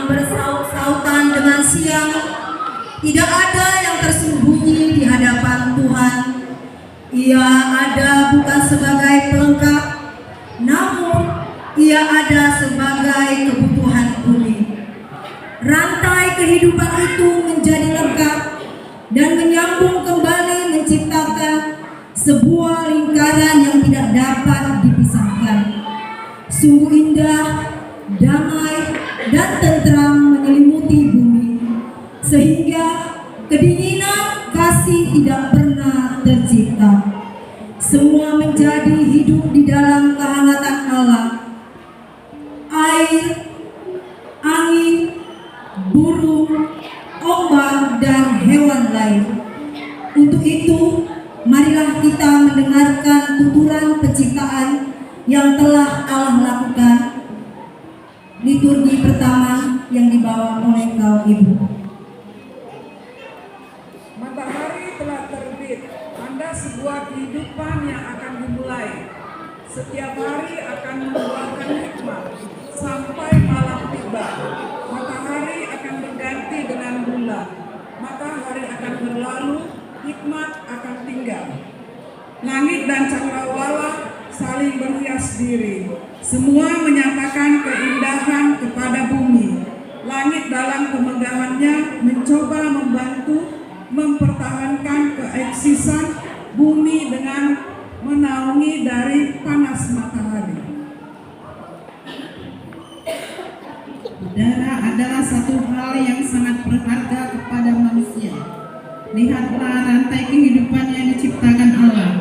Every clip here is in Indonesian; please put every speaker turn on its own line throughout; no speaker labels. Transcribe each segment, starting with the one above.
yang bersaut-sautan dengan siang. Tidak ada yang tersembunyi di hadapan Tuhan. Ia ada bukan sebagai pelengkap, namun ia ada sebagai kebutuhan bumi. Rantai kehidupan itu menjadi lengkap dan menyambung kembali menciptakan sebuah lingkaran yang tidak dapat dipisahkan. Sungguh indah, damai, dan tentram menyelimuti bumi, sehingga kedinginan kasih tidak pernah tercipta. Semua menjadi hidup di dalam kehangatan Allah. Air, angin, burung, ombak, dan hewan lain. Untuk itu, marilah kita mendengarkan tuturan penciptaan yang telah Allah lakukan. Liturgi pertama yang dibawa oleh kaum ibu.
Matahari telah terbit, tanda sebuah kehidupan yang akan dimulai. Setiap hari akan membuahkan hikmat sampai malam tiba. Matahari akan berganti dengan bulan. Matahari akan berlalu, hikmat akan tinggal. Langit dan cakrawala saling berhias diri. Semua menyatakan keindahan kepada bumi. Langit dalam kemegahannya mencoba membantu mempertahankan keeksisan bumi dengan menaungi dari panas matahari.
Udara adalah satu hal yang sangat berharga kepada manusia. Lihatlah rantai kehidupan yang diciptakan Allah.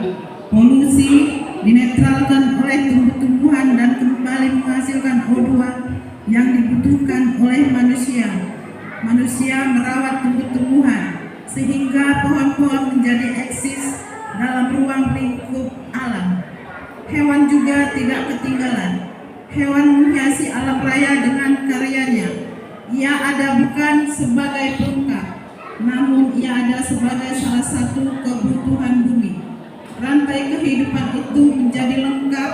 Polusi dinetralkan oleh tumbuh-tumbuhan dan kembali menghasilkan O2 yang dibutuhkan oleh manusia. Manusia merawat tumbuh-tumbuhan sehingga pohon-pohon menjadi eksis dalam ruang lingkup alam. Hewan juga tidak ketinggalan. Hewan menghiasi alam raya dengan karyanya. Ia ada bukan sebagai pelengkap, namun ia ada sebagai salah satu kebutuhan bumi. Rantai kehidupan itu menjadi lengkap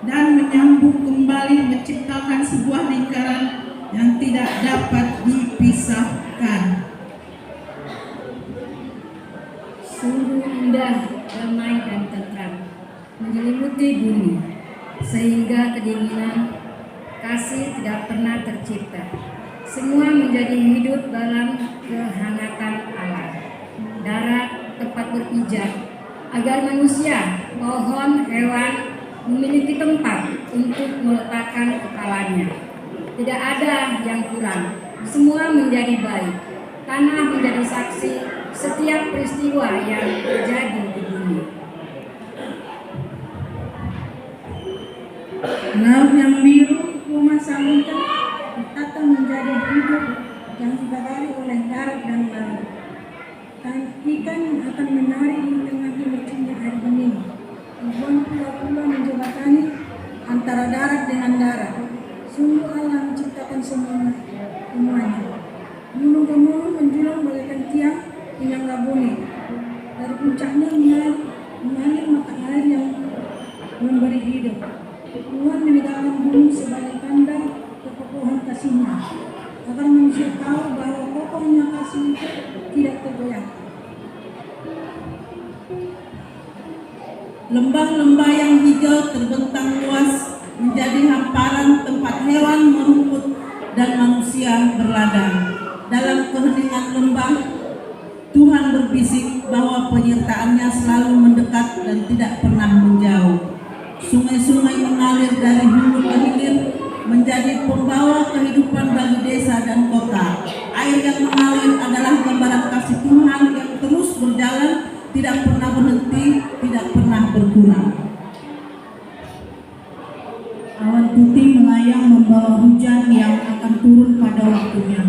dan menyambung kembali menciptakan sebuah lingkaran yang tidak dapat dipisahkan.
Sungguh indah, damai, dan tentram menyelimuti bumi, sehingga kedinginan kasih tidak pernah tercipta. Semua menjadi hidup dalam kehangatan alam. Darat tempat berpijak, agar manusia, pohon, hewan memiliki tempat untuk meletakkan kepalanya. Tidak ada yang kurang, semua menjadi baik. Tanah menjadi saksi setiap peristiwa yang terjadi di bumi.
Laut yang biru, rumah samudra ditata menjadi hidup yang dibagari oleh darat dan laut. Ikan akan menari di tengah lucunya air bening. Ribuan pulau-pulau menjembatani antara darat dengan darat. Sungguh Allah menciptakan semuanya. Gunung-gunung menjulang bagaikan tiang penyangga bumi. Dari puncaknya mengalir mata air yang memberi hidup. Tuhan meninggalkan bumi sebagai tanda kekokohan kasihnya, agar manusia tahu bahwa kokohnya kasih tidak tergoyah.
Lembah-lembah yang hijau terbentang luas menjadi hamparan tempat hewan merumput dan manusia berladang. Dalam keheningan lembah, Tuhan berbisik bahwa penyertaannya selalu mendekat dan tidak pernah menjauh. Sungai-sungai mengalir dari hulu ke hilir menjadi pembawa kehidupan bagi desa dan kota. Air yang mengalir adalah gambaran kasih Tuhan yang terus berjalan, tidak pernah berhenti, tidak pernah berkurang.
Awan putih melayang membawa hujan yang akan turun pada waktunya.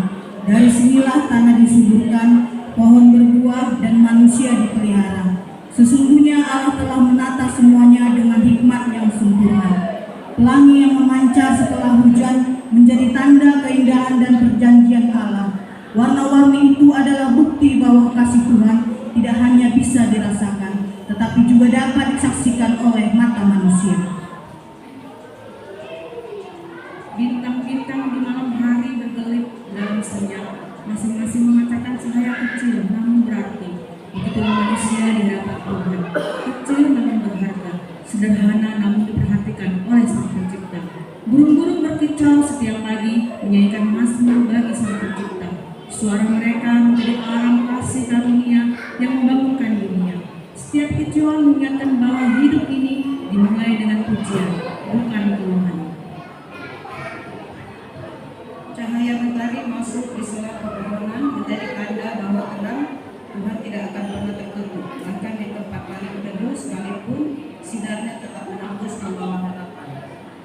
Dari sinilah tanah disuburkan, pohon berbuah, dan manusia dipelihara. Sesungguhnya Allah telah menata semuanya dengan hikmat yang sempurna. Pelangi yang memancar setelah hujan menjadi tanda keindahan dan perjanjian Allah. Warna-warni itu adalah bukti bahwa kasih Tuhan tidak hanya bisa dirasakan, tetapi juga dapat disaksikan oleh mata manusia.
Bintang-bintang di malam hari berkelip
dalam senyap, masing-masing mengatakan cahaya kecil namun berarti. Begitulah manusia di hadapan Tuhan, kecil namun berharga, sederhana namun diperhatikan oleh Sang Pencipta. Burung-burung berkicau setiap pagi menyanyikan mazmur bagi Sang Pencipta. Suara mereka menjadi alarm kasih karunia yang membangunkan dunia. Setiap kicauan mengingatkan bahwa hidup ini dimulai dengan pujian, bukan keluhan.
Cahaya mentari masuk di sela pepohonan menjadi tanda bahwa terang Tuhan tidak akan pernah tertutup. Bahkan di tempat paling teduh sekalipun sinarnya tetap menembus membawa harapan.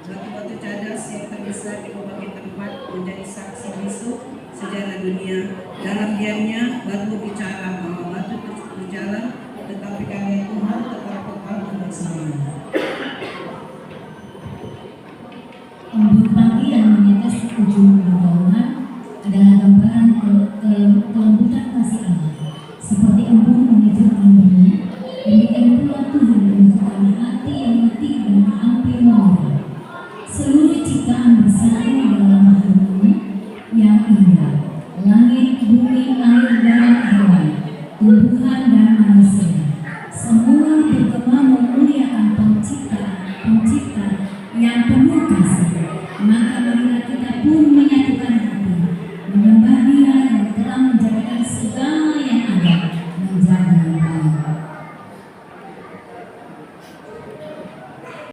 Batu-batu cadas yang terbesar di berbagai tempat menjadi saksi bisu sejarah dunia. Dalam diamnya batu bicara bahwa batu terus berjalan, tetapi karya Tuhan tetap kekal bersama.
Embun pagi yang menyetes ujung pergaulan adalah gambaran kelembutan kasih Allah. Seperti embun menyejukkan bumi, demikian pula Tuhan menyejukkan hati yang letih dan hampir menyerah. Seluruh ciptaan bersatu dalam harmoni yang indah. Langit, bumi, air, dan hewan, tumbuhan